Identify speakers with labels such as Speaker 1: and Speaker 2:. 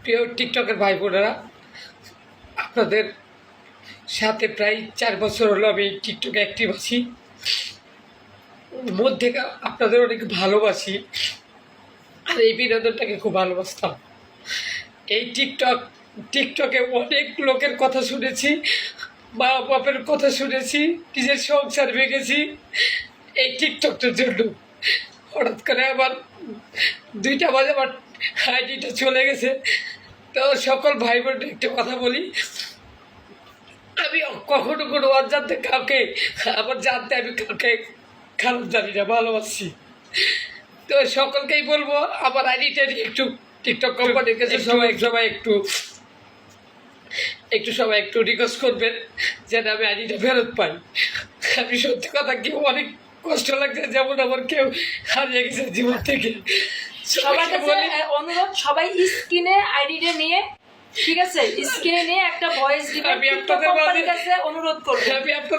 Speaker 1: প্রিয় টিকটকের ভাই বোনেরা, আপনাদের সাথে প্রায় 4 বছর হলো আমি টিকটকে অ্যাক্টিভ আছি। মধ্যে আপনাদের অনেক ভালোবাসি, আর এই বিনোদনটাকে খুব ভালোবাসতাম। এই টিকটকে অনেক লোকের কথা শুনেছি, মা বাপের কথা শুনেছি, নিজের সংসার ভেঙেছি এই টিকটকটার জন্য। হঠাৎ করে আবার 2টা বাজে আমার আইডিটা চলে গেছে। তো সকল ভাই বোন একটা কথা বলি, আমি কখনো কোনো অজান্তে কাউকে আমার জানতে আমি কাউকে খারাপ জানি না, ভালোবাসি। তো সকলকেই বলবো আমার আইডিটা একটু টিকটক কোম্পানির কাছে সবাই একটু রিকোয়েস্ট করবেন যেন আমি আইডিটা ফেরত পাই। আমি সত্যি কথা কি অনেক কষ্ট লাগছে, যেমন আমার কেউ হারিয়ে গেছে জীবন থেকে।
Speaker 2: সবার কাছে অনুরোধ, সবাই স্ক্রিনে আইডিটা নিয়ে, ঠিক আছে, স্ক্রিনে নিয়ে একটা ভয়েস দিবেন,
Speaker 1: আমি
Speaker 2: টিকটক
Speaker 1: আপনাদের
Speaker 2: কোম্পানির কাছে অনুরোধ করবেন।
Speaker 1: আমি আপনাদের